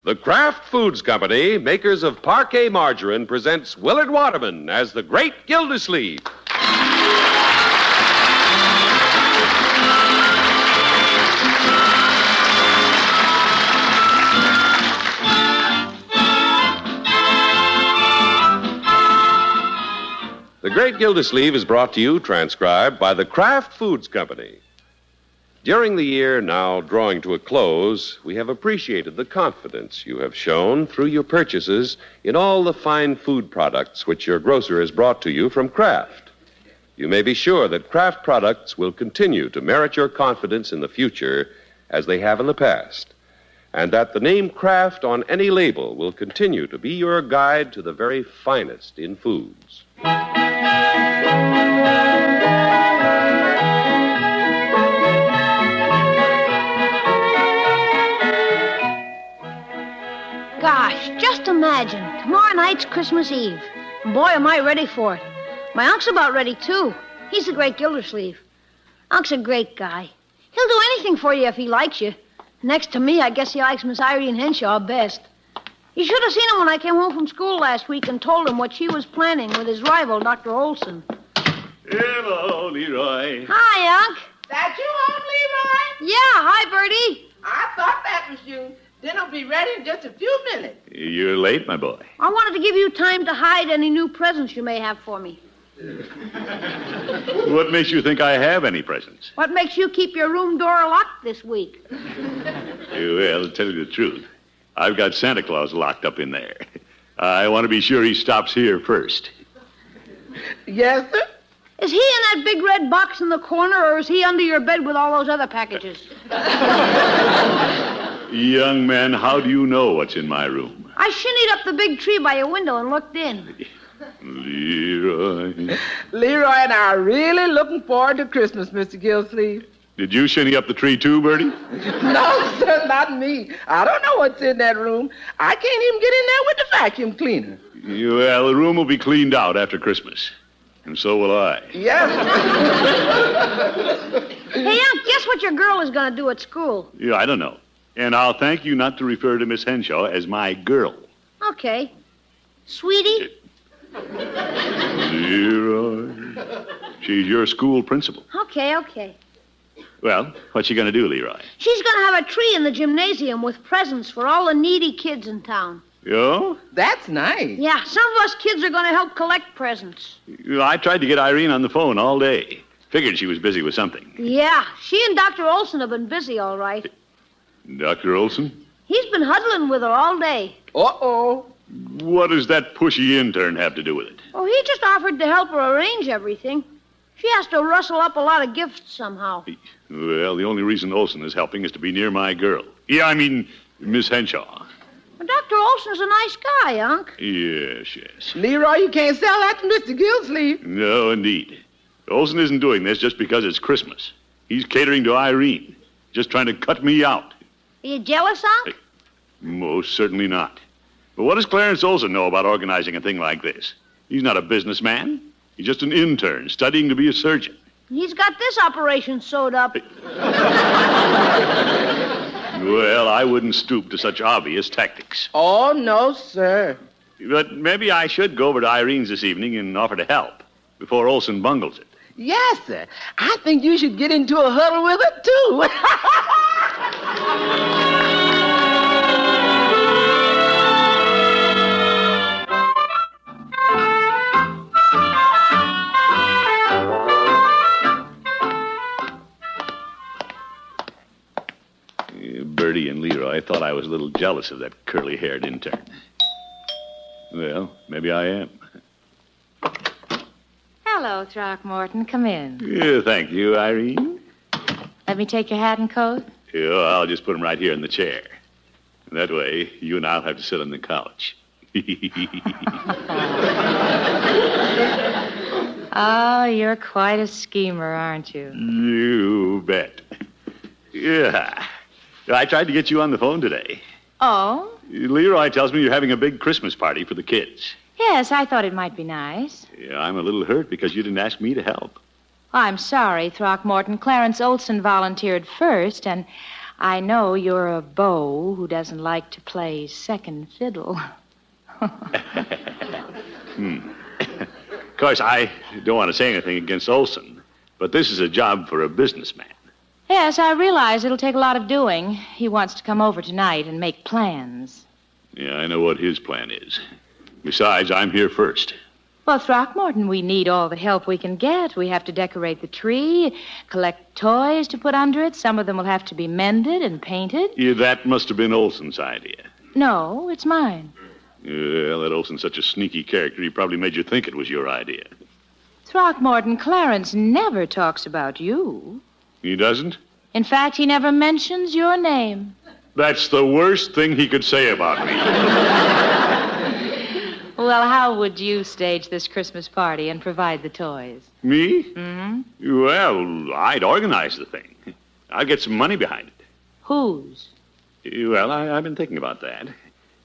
The Kraft Foods Company, makers of Parquet Margarine, presents Willard Waterman as the Great Gildersleeve. The Great Gildersleeve is brought to you, transcribed by the Kraft Foods Company. During the year now drawing to a close, we have appreciated the confidence you have shown through your purchases in all the fine food products which your grocer has brought to you from Kraft. You may be sure that Kraft products will continue to merit your confidence in the future as they have in the past, and that the name Kraft on any label will continue to be your guide to the very finest in foods. Gosh, just imagine. Tomorrow night's Christmas Eve. And boy, am I ready for it. My unc's about ready, too. He's the Great Gildersleeve. Unc's a great guy. He'll do anything for you if he likes you. Next to me, I guess he likes Miss Irene Henshaw best. You should have seen him when I came home from school last week and told him what she was planning with his rival, Dr. Olson. Hello, Leroy. Hi, Unc. That you home, Leroy? Yeah, hi, Bertie. I thought that was you. Dinner'll be ready in just a few minutes. You're late, my boy. I wanted to give you time to hide any new presents you may have for me. What makes you think I have any presents? What makes you keep your room door locked this week? Well, to tell you the truth, I've got Santa Claus locked up in there. I want to be sure he stops here first. Yes, sir? Is he in that big red box in the corner, or is he under your bed with all those other packages? Young man, how do you know what's in my room? I shinnied up the big tree by your window and looked in. Leroy. Leroy and I are really looking forward to Christmas, Mr. Gilsleeve. Did you shinny up the tree too, Bertie? No, sir, not me. I don't know what's in that room. I can't even get in there with the vacuum cleaner. Well, the room will be cleaned out after Christmas. And so will I. Yes, Hey, Unc, guess what your girl is going to do at school? Yeah, I don't know. And I'll thank you not to refer to Miss Henshaw as my girl. Okay. Sweetie? Leroy. She's your school principal. Okay. Well, what's she going to do, Leroy? She's going to have a tree in the gymnasium with presents for all the needy kids in town. Yo? that's nice. Yeah, some of us kids are going to help collect presents. I tried to get Irene on the phone all day. Figured she was busy with something. Yeah, she and Dr. Olson have been busy, all right. Dr. Olson? He's been huddling with her all day. Uh-oh. What does that pushy intern have to do with it? Oh, he just offered to help her arrange everything. She has to rustle up a lot of gifts somehow. Well, the only reason Olson is helping is to be near my girl. Yeah, I mean, Miss Henshaw. Well, Dr. Olson's a nice guy, Unc. Yes. Leroy, you can't sell that to Mr. Gilsleeve. No, indeed. Olson isn't doing this just because it's Christmas. He's catering to Irene, just trying to cut me out. Are you jealous, Unc? Most certainly not. But what does Clarence Olson know about organizing a thing like this? He's not a businessman. He's just an intern studying to be a surgeon. He's got this operation sewed up. Well, I wouldn't stoop to such obvious tactics. Oh, no, sir. But maybe I should go over to Irene's this evening and offer to help before Olson bungles it. Yes, sir. I think you should get into a huddle with her, too. Bertie and Leroy thought I was a little jealous of that curly-haired intern. Well, maybe I am. Hello, Throckmorton. Come in. Yeah, thank you, Irene. Let me take your hat and coat. Yeah, I'll just put them right here in the chair. That way, you and I'll have to sit on the couch. Oh, you're quite a schemer, aren't you? You bet. Yeah. I tried to get you on the phone today. Oh? Leroy tells me you're having a big Christmas party for the kids. Yes, I thought it might be nice. Yeah, I'm a little hurt because you didn't ask me to help. I'm sorry, Throckmorton. Clarence Olson volunteered first, and I know you're a beau who doesn't like to play second fiddle. Of course, I don't want to say anything against Olson, but this is a job for a businessman. Yes, I realize it'll take a lot of doing. He wants to come over tonight and make plans. Yeah, I know what his plan is. Besides, I'm here first. Well, Throckmorton, we need all the help we can get. We have to decorate the tree, collect toys to put under it. Some of them will have to be mended and painted. Yeah, that must have been Olson's idea. No, it's mine. Well, that Olson's such a sneaky character, he probably made you think it was your idea. Throckmorton, Clarence never talks about you. He doesn't? In fact, he never mentions your name. That's the worst thing he could say about me. Well, how would you stage this Christmas party and provide the toys? Me? Mm-hmm. Well, I'd organize the thing. I'd get some money behind it. Whose? Well, I've been thinking about that.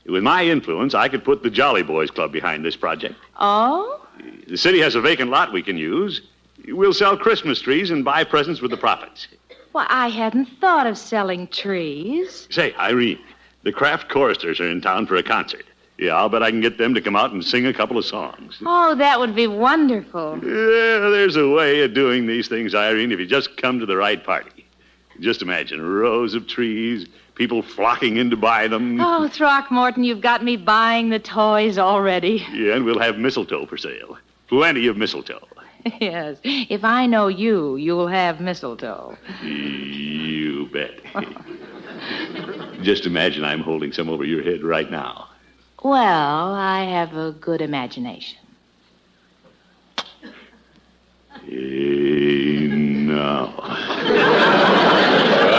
With my influence, I could put the Jolly Boys Club behind this project. Oh? The city has a vacant lot we can use. We'll sell Christmas trees and buy presents with the profits. Why, I hadn't thought of selling trees. Say, Irene, the Kraft choristers are in town for a concert. Yeah, I'll bet I can get them to come out and sing a couple of songs. Oh, that would be wonderful. Yeah, there's a way of doing these things, Irene, if you just come to the right party. Just imagine rows of trees, people flocking in to buy them. Oh, Throckmorton, you've got me buying the toys already. Yeah, and we'll have mistletoe for sale. Plenty of mistletoe. Yes, if I know you, you'll have mistletoe. You bet. Just imagine I'm holding some over your head right now. Well, I have a good imagination. No.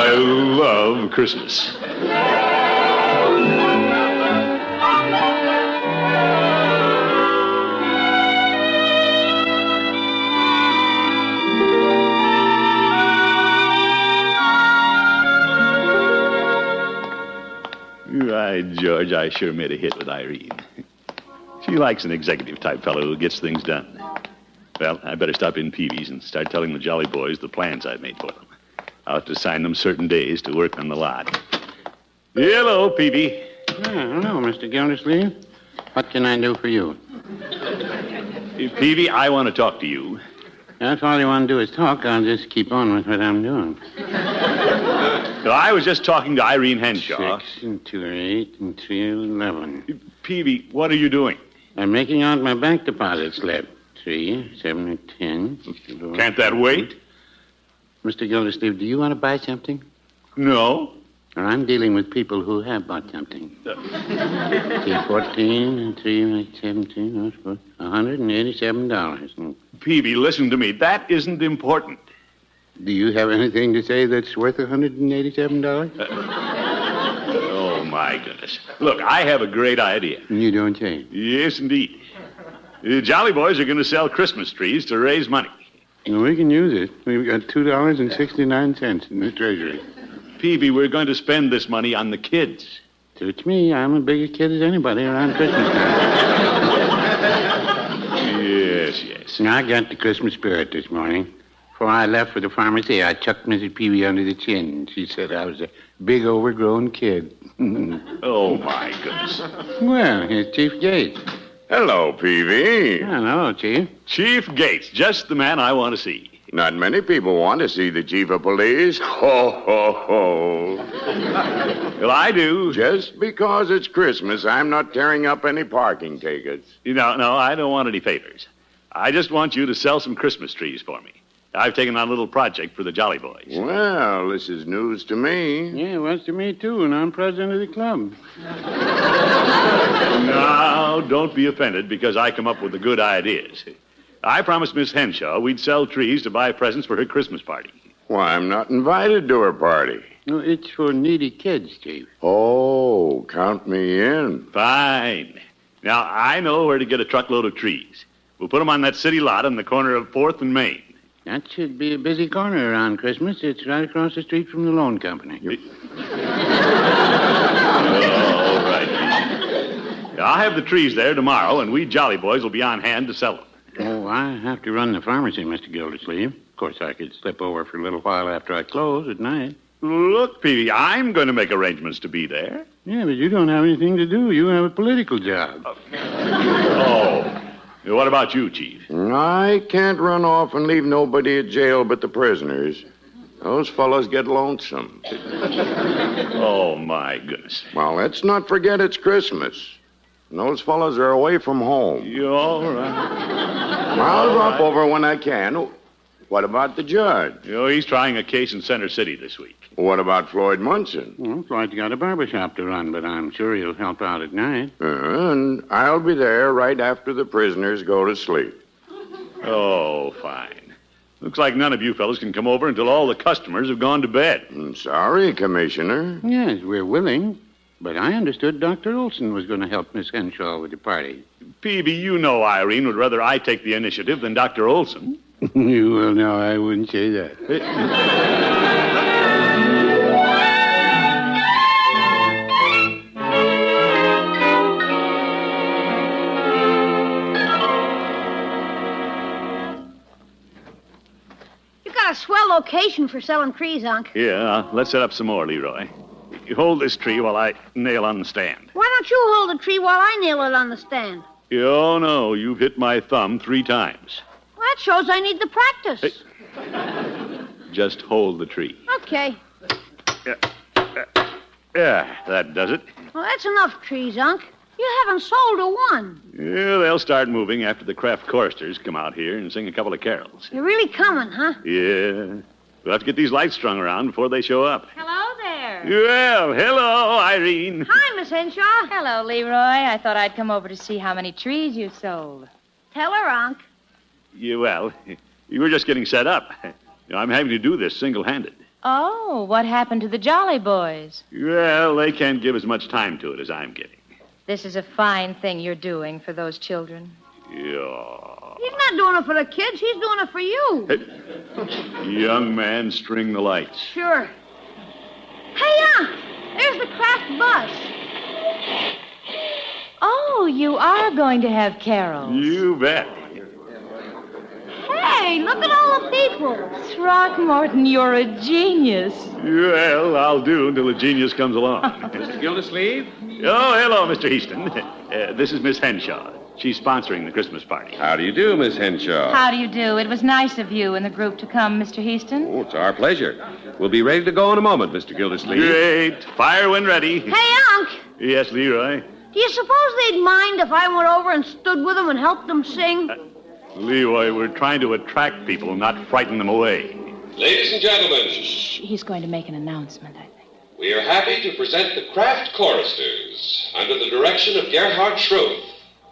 I love Christmas. Right, George, I sure made a hit with Irene. She likes an executive-type fellow who gets things done. Well, I better stop in Peavy's and start telling the Jolly Boys the plans I've made for them. I'll have to assign them certain days to work on the lot. Hello, Peavy. Hello, Mr. Gildersleeve. What can I do for you? Peavy, I want to talk to you. That's all you want to do is talk. I'll just keep on with what I'm doing. So I was just talking to Irene Henshaw. 6 and 2 are 8 and 3 are 11. Peavy, what are you doing? I'm making out my bank deposit slip. 3, 7, or 10. Can't that wait? Mr. Gildersleeve, do you want to buy something? No. Or I'm dealing with people who have bought something. 14 and 3, 17, that's $187. Peavy, listen to me. That isn't important. Do you have anything to say that's worth $187? Oh, my goodness. Look, I have a great idea. You don't say. Yes, indeed. The Jolly Boys are going to sell Christmas trees to raise money. Well, we can use it. We've got $2.69 in the treasury. Peavy, we're going to spend this money on the kids. Suits me. I'm as big a kid as anybody around Christmas time. Yes. I got the Christmas spirit this morning. Before I left for the pharmacy, I chucked Mrs. Peavy under the chin. She said I was a big, overgrown kid. Oh, my goodness. Well, here's Chief Gates. Hello, Peavy. Hello, Chief. Chief Gates, just the man I want to see. Not many people want to see the chief of police. Ho, ho, ho. Well, I do. Just because it's Christmas, I'm not tearing up any parking tickets. No, I don't want any favors. I just want you to sell some Christmas trees for me. I've taken on a little project for the Jolly Boys. Well, this is news to me. Yeah, it was to me, too, and I'm president of the club. Now, don't be offended because I come up with the good ideas. I promised Miss Henshaw we'd sell trees to buy presents for her Christmas party. Why, I'm not invited to her party. No, it's for needy kids, Chief. Oh, count me in. Fine. Now, I know where to get a truckload of trees. We'll put them on that city lot on the corner of 4th and Main. That should be a busy corner around Christmas. It's right across the street from the loan company. All right. I'll have the trees there tomorrow, and we Jolly Boys will be on hand to sell them. Oh, I have to run the pharmacy, Mr. Gildersleeve. Of course, I could slip over for a little while after I close at night. Look, Peavy, I'm going to make arrangements to be there. Yeah, but you don't have anything to do. You have a political job. Oh. What about you, Chief? I can't run off and leave nobody at jail but the prisoners. Those fellows get lonesome. Oh, my goodness. Well, let's not forget it's Christmas. And those fellows are away from home. You all right? I'll drop over when I can. What about the judge? He's trying a case in Center City this week. What about Floyd Munson? Well, Floyd's got a barbershop to run, but I'm sure he'll help out at night. And I'll be there right after the prisoners go to sleep. Oh, fine. Looks like none of you fellows can come over until all the customers have gone to bed. I'm sorry, Commissioner. Yes, we're willing. But I understood Dr. Olson was going to help Miss Henshaw with the party. Peavy, you know Irene would rather I take the initiative than Dr. Olson. Well, no, I wouldn't say that. You got a swell location for selling trees, Unc. Yeah, let's set up some more, Leroy. You hold this tree while I nail on the stand. Why don't you hold the tree while I nail it on the stand? Oh, no, you've hit my thumb 3 times. Well, that shows I need the practice. Just hold the tree. Okay. Yeah, that does it. Well, that's enough trees, Unc. You haven't sold a one. Yeah, they'll start moving after the craft choristers come out here and sing a couple of carols. You're really coming, huh? Yeah. We'll have to get these lights strung around before they show up. Hello there. Well, hello, Irene. Hi, Miss Henshaw. Hello, Leroy. I thought I'd come over to see how many trees you sold. Tell her, Unc. You were just getting set up. I'm having to do this single-handed. Oh, what happened to the Jolly Boys? Well, they can't give as much time to it as I'm getting. This is a fine thing you're doing for those children. Yeah. He's not doing it for the kids. He's doing it for you. Young man, string the lights. Sure. Hey, Unc. There's the craft bus. Oh, you are going to have carols. You bet. Hey, look at all the people. Throckmorton, you're a genius. Well, I'll do until a genius comes along. Mr. Gildersleeve? Oh, hello, Mr. Heaston. This is Miss Henshaw. She's sponsoring the Christmas party. How do you do, Miss Henshaw? How do you do? It was nice of you and the group to come, Mr. Heaston. Oh, it's our pleasure. We'll be ready to go in a moment, Mr. Gildersleeve. Great. Fire when ready. Hey, Unc. Yes, Leroy. Do you suppose they'd mind if I went over and stood with them and helped them sing? Leroy, we're trying to attract people, not frighten them away. Ladies and gentlemen, He's going to make an announcement, I think. we are happy to present the Craft Choristers under the direction of Gerhard Schroth.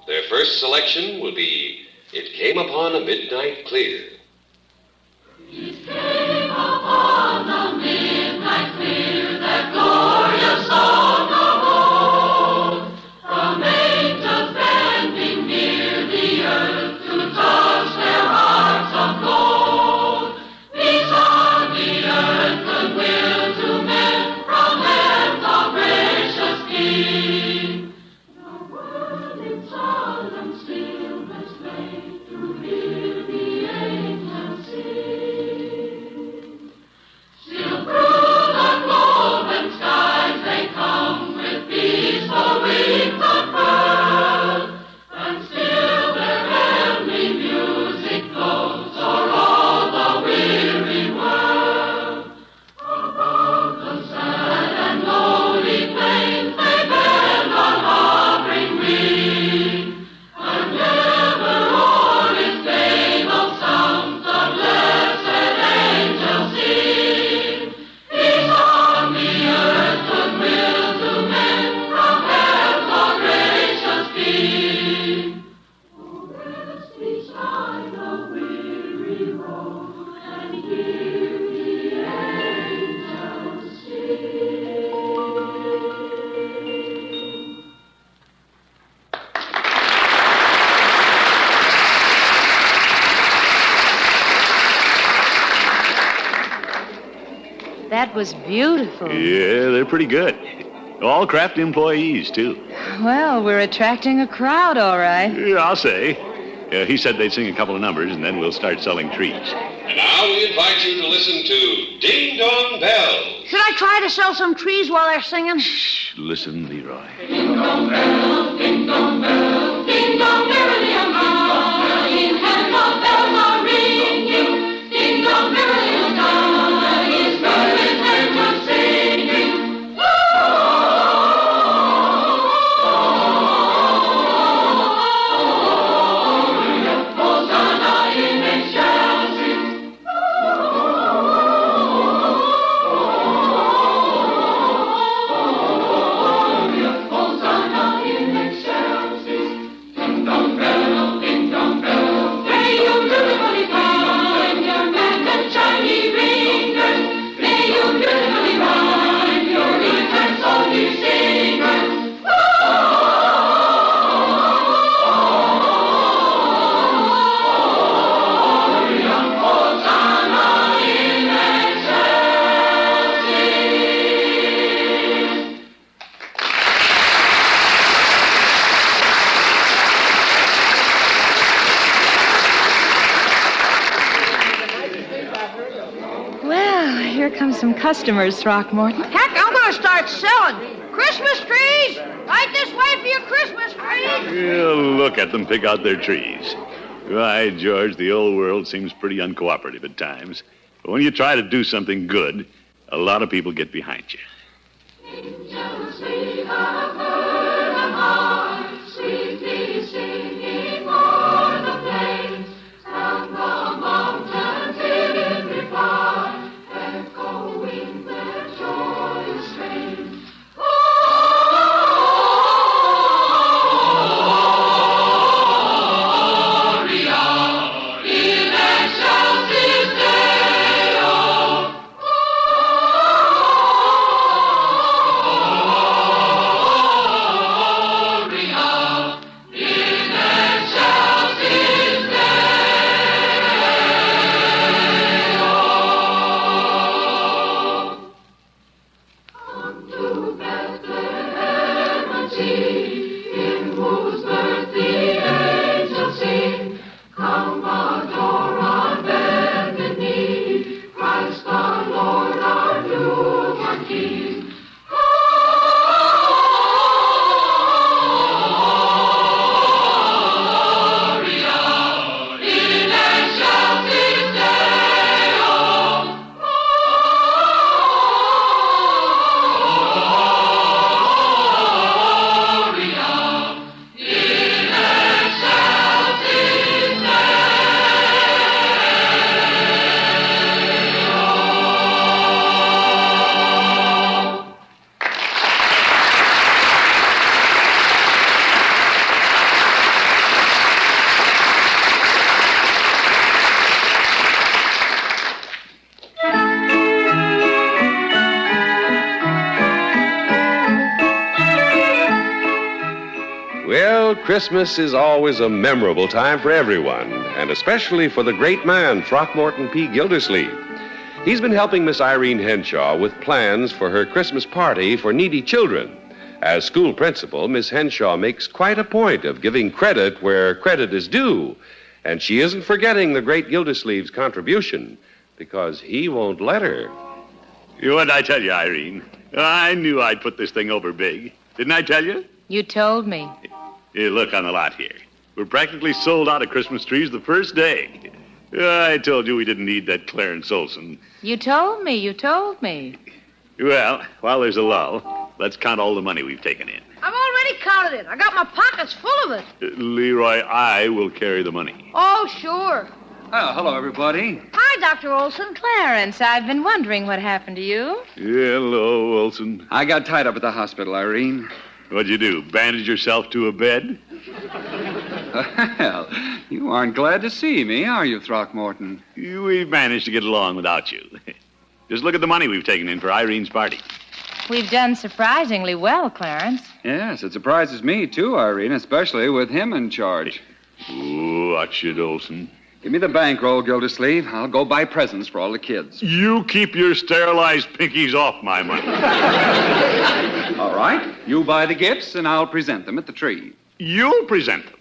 Their first selection will be It Came Upon a Midnight Clear. It came upon a midnight clear, that glorious song of old, from angels bending near the earth to touch their hearts of gold. Peace on the earth, goodwill to men, from them the gracious King. The world in solemn stillness lay to hear the angels sing. Still through the golden skies they come with peaceful wings unfurled, and still their heavenly music floats o'er all the weary world. Above the sad and lonely plains they bend on hovering wing, and ever o'er its fabled sounds the blessed angels sing. Peace on the earth, goodwill to men, from heaven the gracious King. Oh, rest beside the weary road and hear the angels sing. That was beautiful. Yeah, they're pretty good. All craft employees, too. Well, we're attracting a crowd, all right. Yeah, I'll say. He said they'd sing a couple of numbers, and then we'll start selling trees. And now we invite you to listen to Ding Dong Bell. Should I try to sell some trees while they're singing? Shh, listen, Leroy. Ding dong bell, ding dong bell, ding dong merrily on high. And the bells are ringing, ding dong merrily on high. It's birds and birds singing. Hosanna in excelsis. Hosanna in excelsis. Ding dong bell, ding dong bell. May you beautifully find your band and shiny ringers. May you beautifully find your infant songy singers. Hosanna in excelsis. Well, here come some customers, Throckmorton. Heck, I'm going to start selling Christmas trees. Right this way for your Christmas trees. Yeah, look at them pick out their trees. Why, George, the old world seems pretty uncooperative at times. But when you try to do something good, a lot of people get behind you. Angels we have heard a heart sweetly singing o'er the plains, and the mountains in reply, echoing their joyous strains. Gloria in excelsis Deo. Gloria in excelsis Deo. Unto Bethlehem and see, in whose birth the angels sing. Come adore on bended knee, Christ our Lord, our newborn King. Gloria in excelsis Deo. Gloria in excelsis Deo. Well, Christmas is always a memorable time for everyone, and especially for the great man, Throckmorton P. Gildersleeve. He's been helping Miss Irene Henshaw with plans for her Christmas party for needy children. As school principal, Miss Henshaw makes quite a point of giving credit where credit is due, and she isn't forgetting the great Gildersleeve's contribution, because he won't let her. What did I tell you, Irene? I knew I'd put this thing over big. Didn't I tell you? You told me. Here, look on the lot here. We're practically sold out of Christmas trees the first day. I told you we didn't need that Clarence Olson. You told me. Well, while there's a lull, let's count all the money we've taken in. I've already counted it. I got my pockets full of it. Leroy, I will carry the money. Oh, sure. Oh, hello, everybody. Hi, Dr. Olson. Clarence, I've been wondering what happened to you. Hello, Olson. I got tied up at the hospital, Irene. What'd you do, bandage yourself to a bed? Well, you aren't glad to see me, are you, Throckmorton? We've managed to get along without you. Just look at the money we've taken in for Irene's party. We've done surprisingly well, Clarence. Yes, it surprises me, too, Irene, especially with him in charge. Ooh, watch it, Olson. Give me the bankroll, Gildersleeve. I'll go buy presents for all the kids. You keep your sterilized pinkies off my money. All right. You buy the gifts, and I'll present them at the tree. You'll present them.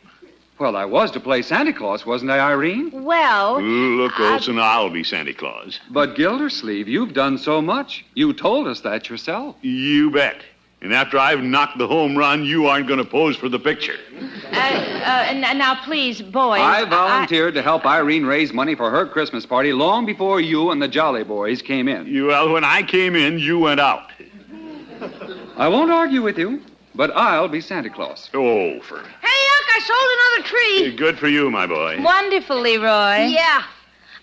Well, I was to play Santa Claus, wasn't I, Irene? Well, Look, Olson, I'll be Santa Claus. But Gildersleeve, you've done so much. You told us that yourself. You bet. And after I've knocked the home run, you aren't going to pose for the picture. now, please, boys. I volunteered to help Irene raise money for her Christmas party long before you and the Jolly Boys came in. Well, when I came in, you went out. I won't argue with you, but I'll be Santa Claus. Oh, Hey, Unc, I sold another tree. good for you, my boy. Wonderful, Leroy. Yeah.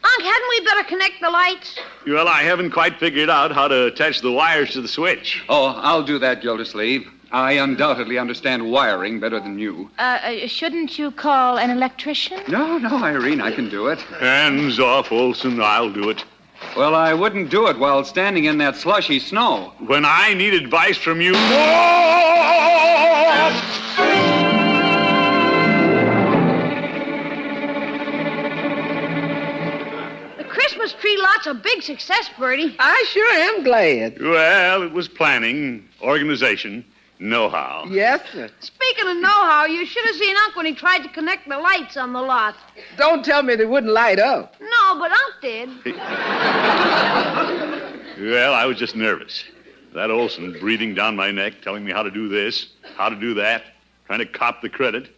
Unc, hadn't we better connect the lights? Well, I haven't quite figured out how to attach the wires to the switch. Oh, I'll do that, Gildersleeve. I undoubtedly understand wiring better than you. Shouldn't you call an electrician? No, Irene, I can do it. Hands off, Olson. I'll do it. Well, I wouldn't do it while standing in that slushy snow. When I need advice from you... The Christmas tree lot's a big success, Bertie. I sure am glad. Well, it was planning, organization, know-how. Yes, sir. Speaking of know-how, you should have seen Unc when he tried to connect the lights on the lot. Don't tell me they wouldn't light up. No, but Unc did. Well, I was just nervous. That Olson breathing down my neck, telling me how to do this, how to do that, trying to cop the credit.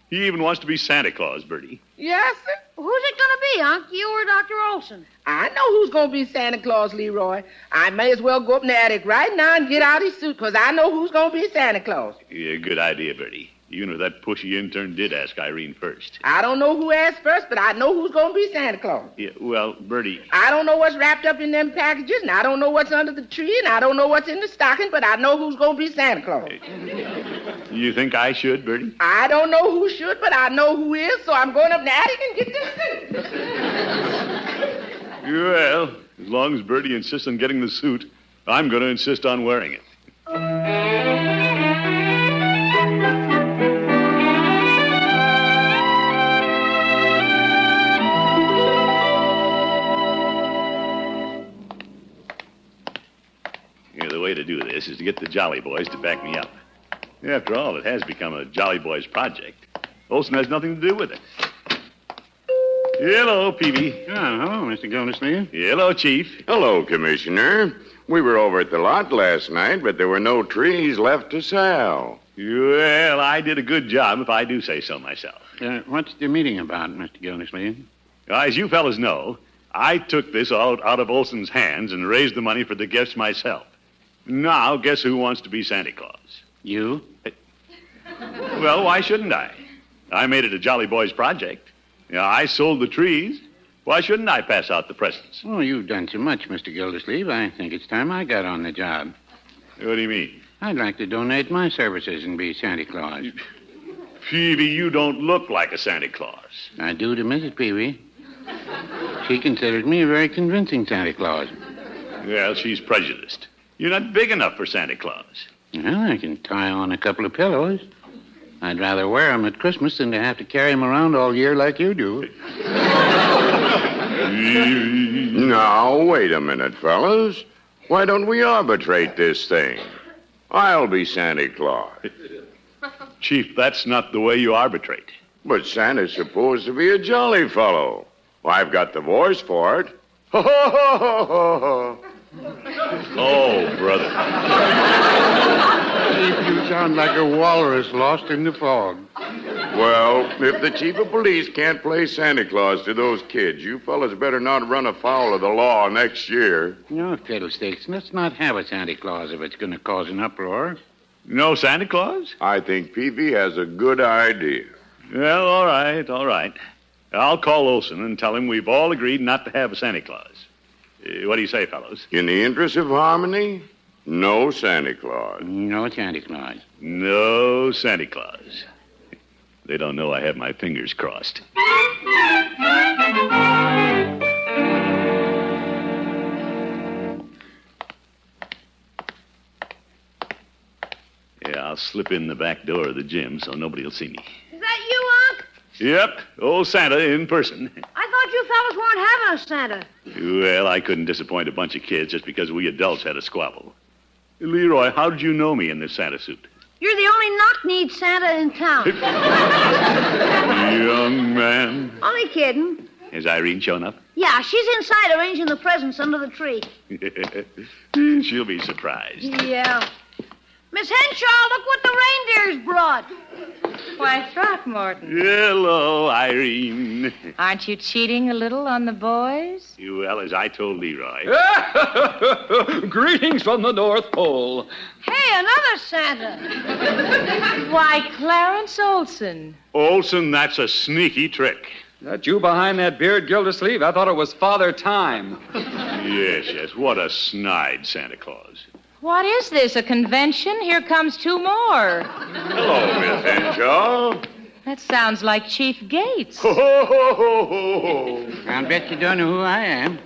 He even wants to be Santa Claus, Bertie. Yes, sir. Who's it going to be, Unc? You or Dr. Olson? I know who's going to be Santa Claus, Leroy. I may as well go up in the attic right now and get out his suit, because I know who's going to be Santa Claus. Yeah, good idea, Bertie. Even if that pushy intern did ask Irene first. I don't know who asked first, but I know who's going to be Santa Claus. Yeah, well, Bertie... I don't know what's wrapped up in them packages, and I don't know what's under the tree, and I don't know what's in the stocking, but I know who's going to be Santa Claus. You think I should, Bertie? I don't know who should, but I know who is, so I'm going up in the attic and get this suit. Well, as long as Bertie insists on getting the suit, I'm going to insist on wearing it. The way to do this is to get the Jolly Boys to back me up. After all, it has become a Jolly Boys project. Olson has nothing to do with it. Hello, Peavy. Oh, hello, Mr. Gildersleeve. Hello, Chief. Hello, Commissioner. We were over at the lot last night, but there were no trees left to sell. Well, I did a good job, if I do say so myself. What's the meeting about, Mr. Gildersleeve? As you fellas know, I took this all out of Olson's hands and raised the money for the gifts myself. Now, guess who wants to be Santa Claus? You? Well, why shouldn't I? I made it a Jolly Boys project. I sold the trees. Why shouldn't I pass out the presents? Oh, you've done so much, Mr. Gildersleeve. I think it's time I got on the job. What do you mean? I'd like to donate my services and be Santa Claus. Peavy, you don't look like a Santa Claus. I do to Mrs. Peavy. She considers me a very convincing Santa Claus. Well, she's prejudiced. You're not big enough for Santa Claus. Well, I can tie on a couple of pillows. I'd rather wear them at Christmas than to have to carry them around all year like you do. Now, wait a minute, fellas. Why don't we arbitrate this thing? I'll be Santa Claus. Chief, that's not the way you arbitrate. But Santa's supposed to be a jolly fellow. Well, I've got the voice for it. Ho, ho, ho, ho, ho. Oh, brother. You sound like a walrus lost in the fog. Well, if the chief of police can't play Santa Claus to those kids, you fellas better not run afoul of the law next year. No, fiddlesticks. Let's not have a Santa Claus if it's going to cause an uproar. No Santa Claus? I think Peavy has a good idea. Well, all right. I'll call Olson and tell him we've all agreed not to have a Santa Claus. What do you say, fellows? In the interest of harmony, no Santa Claus. No Santa Claus. No Santa Claus. They don't know I have my fingers crossed. Yeah, I'll slip in the back door of the gym so nobody will see me. Is that you, Unc? Yep, old Santa in person. I thought you fellas weren't having a Santa. Well, I couldn't disappoint a bunch of kids just because we adults had a squabble. Leroy, how did you know me in this Santa suit? You're the only knock-kneed Santa in town. Young man. Only kidding. Has Irene shown up? Yeah, she's inside arranging the presents under the tree. She'll be surprised. Yeah. Miss Henshaw, look what the reindeers brought. Why, Throckmorton. Hello, Irene. Aren't you cheating a little on the boys? Well, as I told Leroy. Greetings from the North Pole. Hey, another Santa. Why, Clarence Olson. Olson, that's a sneaky trick. That you behind that beard, Gildersleeve? I thought it was Father Time. Yes. What a snide Santa Claus. What is this, a convention? Here comes two more. Hello, Miss Henshaw. That sounds like Chief Gates. Ho, ho, ho, ho, ho. I'll bet you don't know who I am.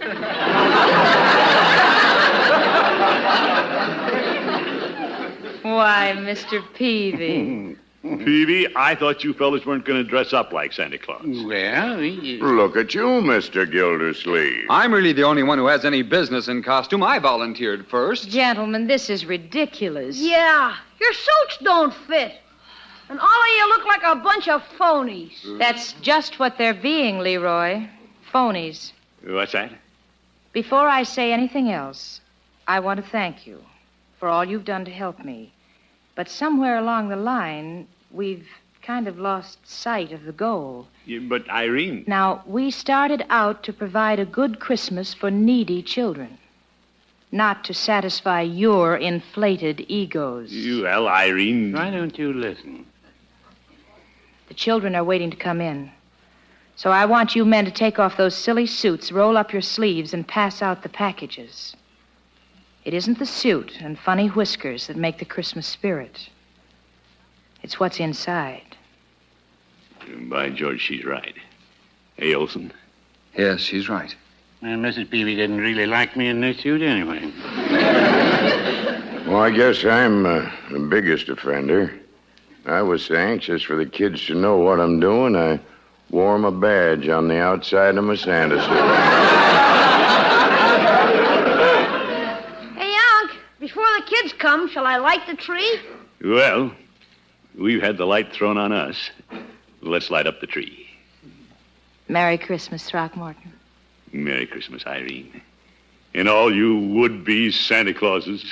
Why, Mr. Peavy. Peavy, I thought you fellas weren't going to dress up like Santa Claus. Well, Look at you, Mr. Gildersleeve. I'm really the only one who has any business in costume. I volunteered first. Gentlemen, this is ridiculous. Yeah, your suits don't fit. And all of you look like a bunch of phonies. That's just what they're being, Leroy. Phonies. What's that? Before I say anything else, I want to thank you for all you've done to help me. But somewhere along the line, we've kind of lost sight of the goal. But Irene... Now, we started out to provide a good Christmas for needy children, not to satisfy your inflated egos. Well, Irene... why don't you listen? The children are waiting to come in. So I want you men to take off those silly suits, roll up your sleeves, and pass out the packages. It isn't the suit and funny whiskers that make the Christmas spirit. It's what's inside. By George, she's right. Hey, Olson. Yes, she's right. Well, Mrs. Peavy didn't really like me in this suit anyway. Well, I guess I'm the biggest offender. I was so anxious for the kids to know what I'm doing, I wore my badge on the outside of my Santa suit. Before the kids come, shall I light the tree? Well, we've had the light thrown on us. Let's light up the tree. Merry Christmas, Throckmorton. Merry Christmas, Irene. And all you would-be Santa Clauses.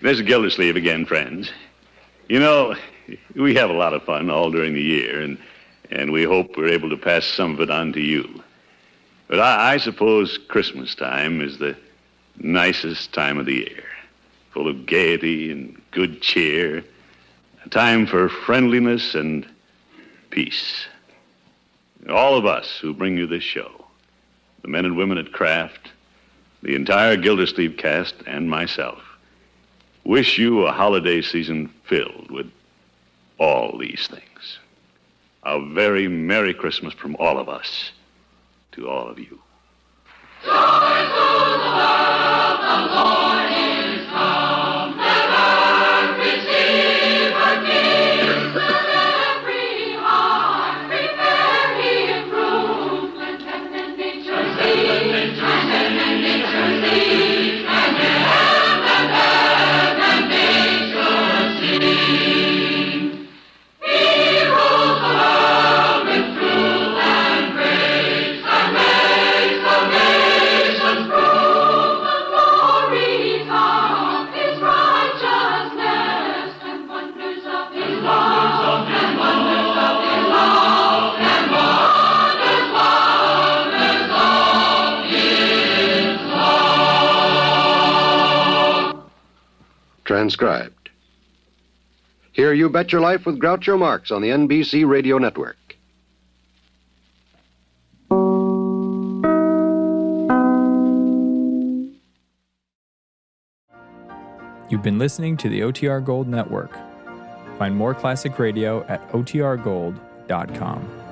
This is Gildersleeve again, friends. You know, we have a lot of fun all during the year, and we hope we're able to pass some of it on to you. But I suppose Christmas time is the nicest time of the year, full of gaiety and good cheer, a time for friendliness and peace. All of us who bring you this show, the men and women at Kraft, the entire Gildersleeve cast, and myself, wish you a holiday season filled with all these things. A very Merry Christmas from all of us to all of you. Joy to the world, the Lord is come. Let earth receive her King. Let every heart prepare His room. And heaven and nature sing, and heaven and nature sing, and heaven and nature sing. He rules the world with truth and grace, and makes the nations prove the glories of His righteousness, and wonders of His love, and wonders of His love, and wonders of His love. Transcribed. Hear You Bet Your Life with Groucho Marx on the NBC Radio Network. You've been listening to the OTR Gold Network. Find more classic radio at otrgold.com.